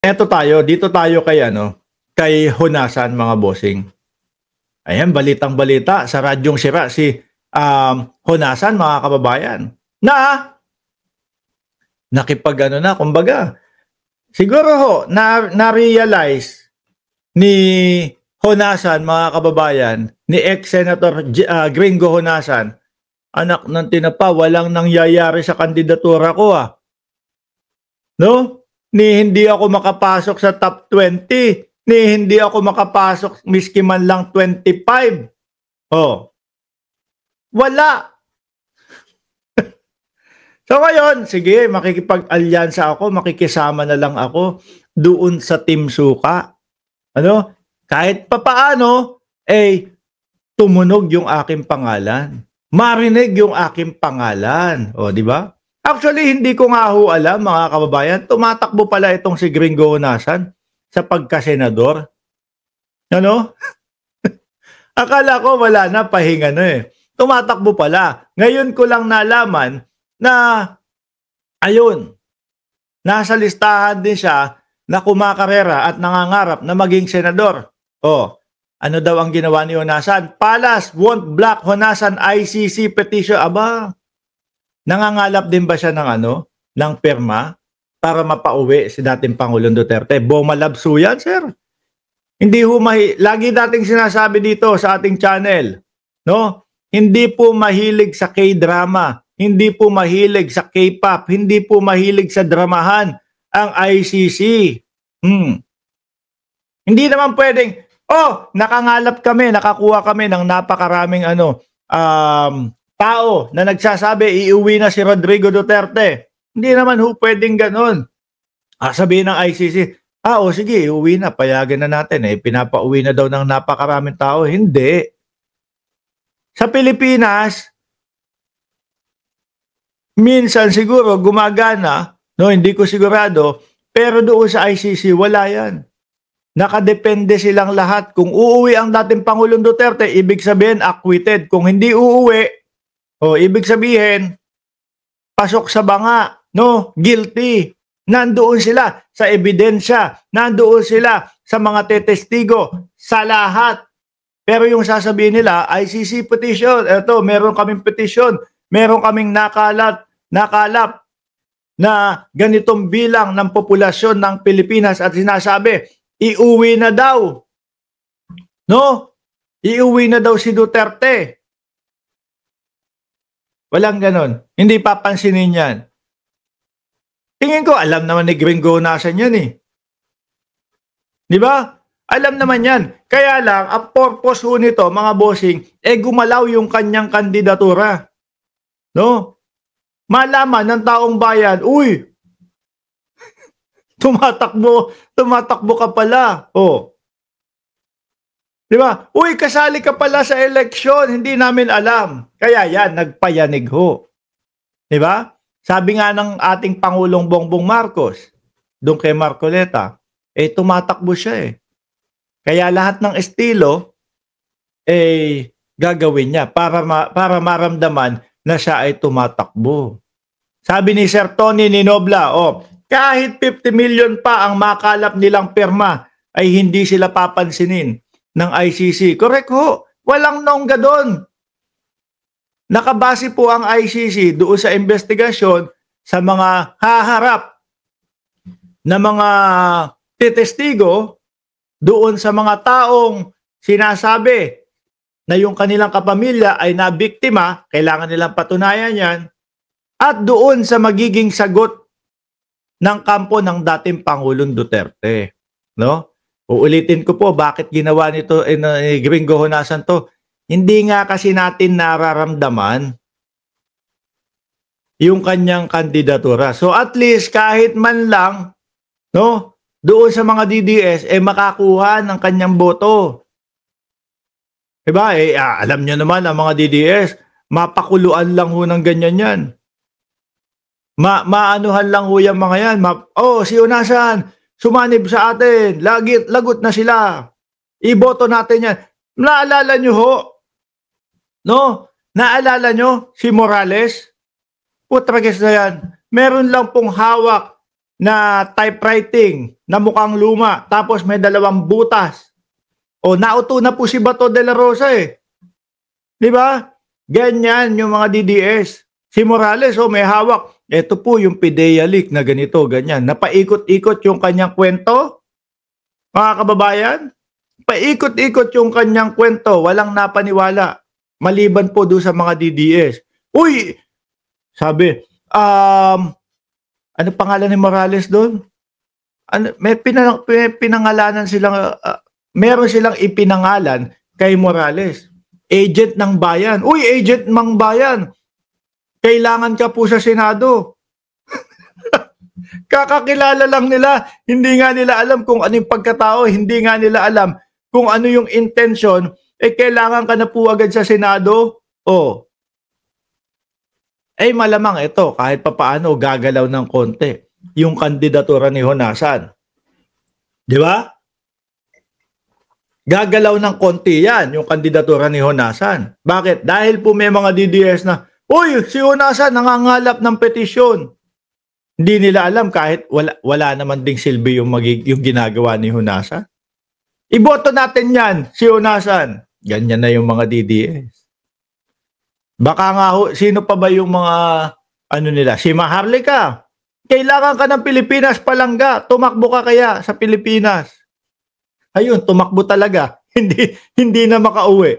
Dito tayo kay kay Honasan mga bossing. Ayan, balitang-balita sa Radyong Sira si Honasan mga kababayan. Na kumbaga, siguro na-realize ni Honasan mga kababayan, ni ex-senator Gringo Honasan, anak ng tinapa, walang nangyayari sa kandidatura ko No? Ni hindi ako makapasok sa top 20, ni hindi ako makapasok miski man lang 25. Wala. So ngayon, sige, makikipag-alyansa ako, makikisama na lang ako doon sa Team Suka. Kahit papaano, tumunog yung aking pangalan. Marinig yung aking pangalan. Di ba? Actually, hindi ko nga alam mga kababayan, tumatakbo pala itong si Gringo Honasan sa pagkasenador. Akala ko wala na, pahinga na Tumatakbo pala. Ngayon ko lang nalaman na, ayun, nasa listahan din siya na kumakarera at nangangarap na maging senador. Ano daw ang ginawa ni Honasan? Palas won't block Honasan ICC petition. Aba, nangangalap din ba siya ng pirma para mapauwi si dating Pangulong Duterte? Bumalabso yan, sir. Hindi lagi dating sinasabi dito sa ating channel, hindi po mahilig sa K-drama, hindi po mahilig sa K-pop, hindi po mahilig sa dramahan ang ICC. Hindi naman pwedeng, nakangalap kami, nakakuha kami ng napakaraming tao na nagsasabi iuwi na si Rodrigo Duterte. Hindi naman pwedeng ganun. Sabihin ng ICC, sige, iuwi na, payagan na natin. Pinapauwi na daw ng napakaraming tao. Hindi. Sa Pilipinas, minsan siguro gumagana, hindi ko sigurado, pero doon sa ICC, wala yan. Nakadepende silang lahat. Kung uuwi ang dating Pangulong Duterte, ibig sabihin acquitted. Kung hindi uuwi, ibig sabihin, pasok sa banga, guilty. Nandoon sila sa ebidensya, nandoon sila sa mga tetestigo, sa lahat. Pero yung sasabihin nila, ICC petition, meron kaming petition, meron kaming nakalap na ganitong bilang ng populasyon ng Pilipinas at sinasabi, iuwi na daw. Iuwi na daw si Duterte. Walang ganon. Hindi papansinin yan. Tingin ko, alam naman ni Gringo Honasan yan Di ba? Alam naman yan. Kaya lang, ang purpose nito, mga bossing, gumalaw yung kanyang kandidatura. Malaman ng taong bayan, tumatakbo ka pala. Di ba? Kasali ka pala sa eleksyon, hindi namin alam. Kaya yan, nagpayanig Di ba? Sabi nga ng ating Pangulong Bongbong Marcos, doon kay Marcoleta, tumatakbo siya Kaya lahat ng estilo, gagawin niya para maramdaman na siya ay tumatakbo. Sabi ni Sir Tony Ninobla, kahit 50 million pa ang makalap nilang pirma, ay hindi sila papansinin ng ICC. Correct Walang nongga doon. Nakabase po ang ICC doon sa investigasyon sa mga haharap na mga tetestigo doon sa mga taong sinasabi na yung kanilang kapamilya ay nabiktima, kailangan nilang patunayan yan, at doon sa magiging sagot ng kampo ng dating Pangulong Duterte. Uulitin ko po, bakit ginawa nito ni Gringo Honasan to? Hindi nga kasi natin nararamdaman yung kanyang kandidatura. So at least kahit man lang, doon sa mga DDS, makakuha ng kanyang boto. Diba? Alam nyo naman ang mga DDS, mapakuluan lang ng ganyan yan. Maanuhan lang yung mga yan. Si Honasan, sumanib sa atin, lagot na sila. Iboto natin yan. Naalala nyo Naalala nyo si Morales? Putrages na yan. Meron lang pong hawak na typewriting na mukhang luma tapos may 2 butas. O nauto na po si Bato de la Rosa eh. 'Di ba? Ganyan yung mga DDS. Si Morales may hawak. Ito po yung PIDEA leak na ganito, ganyan. Napaikot-ikot yung kanyang kwento. Mga kababayan, paikot-ikot yung kanyang kwento, walang napaniwala. Maliban po doon sa mga DDS. Uy, sabi, ano pangalan ni Morales doon? May pinangalanan silang, meron silang ipinangalan kay Morales. Agent ng bayan. Uy, agent ng bayan. Kailangan ka po sa Senado. Kakakilala lang nila. Hindi nga nila alam kung ano yung pagkatao. Hindi nga nila alam kung ano yung intention. Kailangan ka na po agad sa Senado. Malamang ito, kahit papaano gagalaw ng konti yung kandidatura ni Honasan. Di ba? Gagalaw ng konti yan, yung kandidatura ni Honasan. Bakit? Dahil po may mga DDS na, uy, si Honasan nangangalap ng petisyon. Hindi nila alam kahit wala naman ding silbi yung ginagawa ni Honasan. Iboto natin yan, si Honasan. Ganyan na yung mga DDS. Baka nga sino pa ba yung mga nila? Si Maharlika. Kailangan ka ng Pilipinas palangga. Tumakbo ka kaya sa Pilipinas. Ayun, tumakbo talaga. Hindi na makauwi.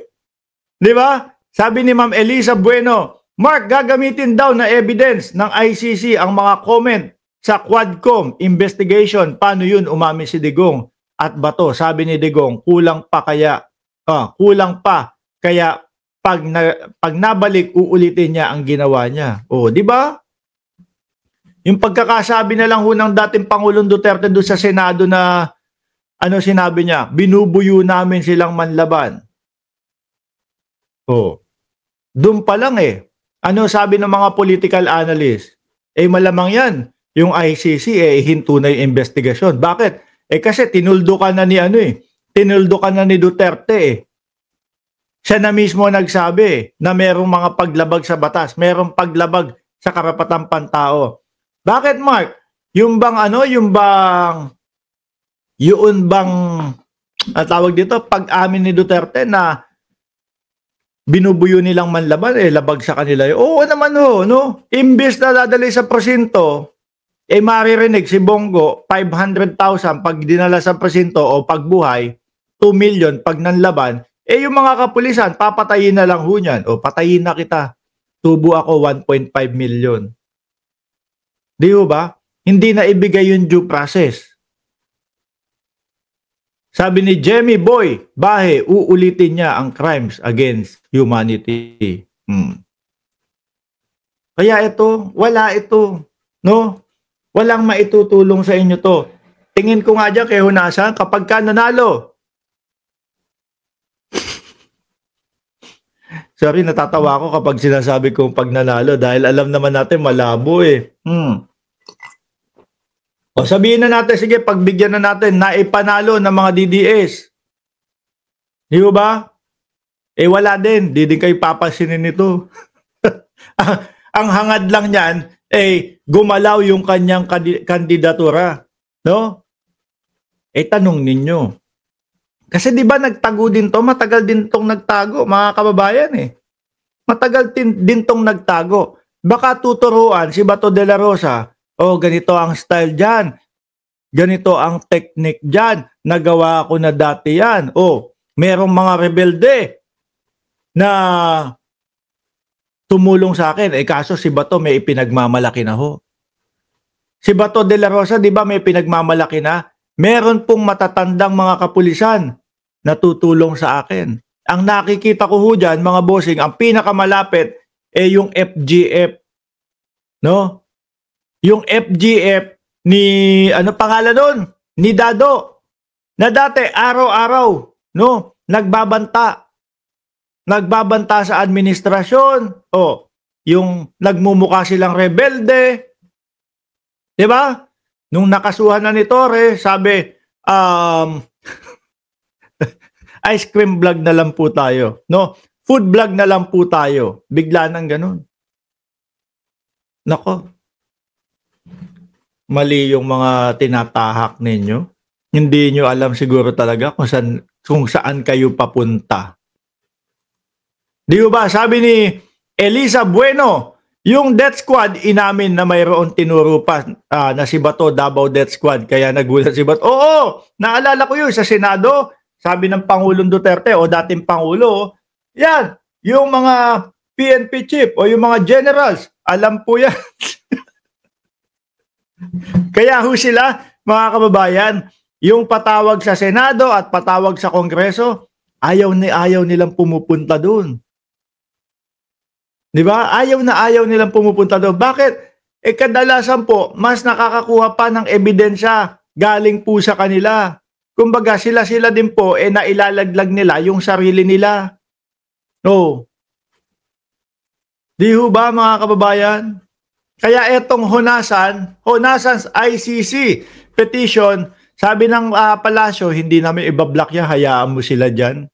Di ba? Sabi ni Ma'am Elisa Bueno, Mark, gagamitin daw na evidence ng ICC ang mga comment sa Quadcom investigation. Paano yun umamin si Digong at Bato? Sabi ni Digong, kulang pa kaya pag nabalik uulitin niya ang ginawa niya. Di ba? Yung pagkakasabi na lang ng dating Pangulong Duterte doon sa Senado na sinabi niya, binubuyo namin silang manlaban. Doon pa lang ano sabi ng mga political analyst? Malamang yan. Yung ICC, hinto na yung investigasyon. Bakit? Kasi tinuldo ka na ni tinuldo ka na ni Duterte Siya na mismo nagsabi na merong mga paglabag sa batas, merong paglabag sa karapatang pantao. Bakit, Mark? Yung bang tawag dito, pag-amin ni Duterte na binubuyo nilang manlaban, labag sa kanila. Oo naman no? Imbes na dadali sa presinto, maririnig si Bongo, 500,000 pag dinala sa presinto o pagbuhay, 2 million pag nanlaban, yung mga kapulisan, papatayin na lang ho niyan. Patayin na kita. Tubo ako 1.5 million. Di ho ba? Hindi na ibigay yung due process. Sabi ni Jemmy Boy, Bahe, uulitin niya ang crimes against humanity. Kaya wala ito. No? Walang maitutulong sa inyo to. Tingin ko nga dyan kay Honasan, kapag ka nanalo, sorry, natatawa ako kapag sinasabi kong pag nanalo dahil alam naman natin malabo sabihin na natin, sige, pagbigyan na natin na ipanalo ng mga DDS. Di ba? Wala din. Di din kayo papasinin nito. Ang hangad lang niyan, gumalaw yung kanyang kandidatura. No? Tanong ninyo. Kasi di ba nagtago din to? Matagal din tong nagtago, mga kababayan Matagal din tong nagtago. Baka tuturuan si Bato de la Rosa, ganito ang style dyan. Ganito ang technique dyan. Nagawa ko na dati yan. Merong mga rebelde na tumulong sa akin. Kaso si Bato may ipinagmamalaki na ho. Si Bato de la Rosa, di ba may pinagmamalaki na? Meron pong matatandang mga kapulisan na tutulong sa akin. Ang nakikita ko ho dyan, mga bossing, ang pinakamalapit yung FGF. No? Yung FGF ni, pangalan nun? Ni Dado. Na dati, araw-araw, no? Nagbabanta sa administrasyon. Yung nagmumukha silang rebelde. Diba? Nung nakasuhan na ni Torre, sabi, ice cream vlog na lang po tayo. No? Food vlog na lang po tayo. Bigla nang ganun. Nako. Mali yung mga tinatahak ninyo. Hindi nyo alam siguro talaga kung saan kayo papunta. Di ba? Sabi ni Elisa Bueno, yung death squad, inamin na mayroon tinuro pa na si Bato, Davao Death Squad. Kaya nagulat si Bato. Oo, naalala ko yun sa Senado. Sabi ng Pangulong Duterte o dating Pangulo, yan, yung mga PNP chief o yung mga generals, alam po yan. Kaya ho sila, mga kababayan, yung patawag sa Senado at patawag sa Kongreso, ayaw nilang pumupunta doon. Di ba? Ayaw nilang pumupunta doon. Bakit? Kadalasan po, mas nakakakuha pa ng ebidensya galing po sa kanila. Kumbaga, sila din po, nailalaglag nila yung sarili nila. No. Di ho ba, mga kababayan? Kaya etong Honasan's ICC petition, sabi ng palasyo, hindi namin ibablock yan, hayaan mo sila dyan.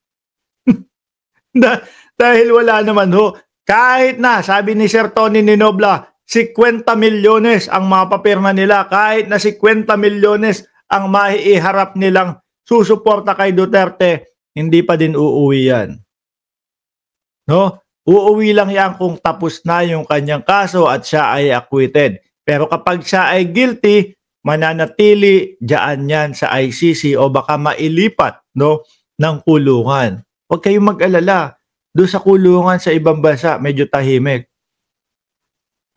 Dahil wala naman ho. Kahit na, sabi ni Sir Tony Ninobla, 50 milyones ang mapapirma nila, kahit na 50 milyones ang maiharap nilang susuporta kay Duterte, hindi pa din uuwi yan. No? Uuwi lang yan kung tapos na yung kanyang kaso at siya ay acquitted. Pero kapag siya ay guilty, mananatili dyan yan sa ICC o baka mailipat, no, ng kulungan. Huwag kayong mag-alala. Doon sa kulungan sa ibang bansa, medyo tahimik.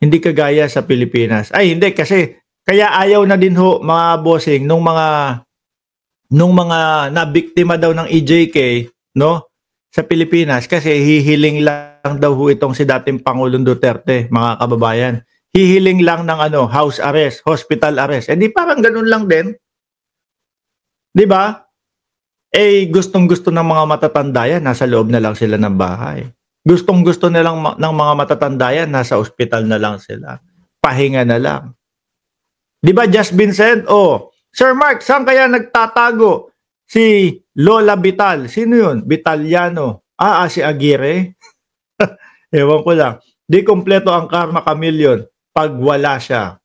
Hindi kagaya sa Pilipinas. Ay, hindi kasi kaya ayaw na din ho mga bossing nung mga nabiktima daw ng EJK, no? Sa Pilipinas kasi hihiling lang daw ho itong si dating Pangulong Duterte, mga kababayan. Hihiling lang ng house arrest, hospital arrest. Di parang ganun lang din. 'Di ba? Gustong-gusto ng mga matatanda yan, nasa loob na lang sila ng bahay. Gustong-gusto na lang ng mga matatanda yan, nasa ospital na lang sila. Pahinga na lang. Di ba, Just Vincent? Sir Mark, saan kaya nagtatago si Lola Vital? Sino yun? Vitaliano. Si Aguirre? Ewan ko lang. Di kompleto ang Karma Chameleon pag wala siya.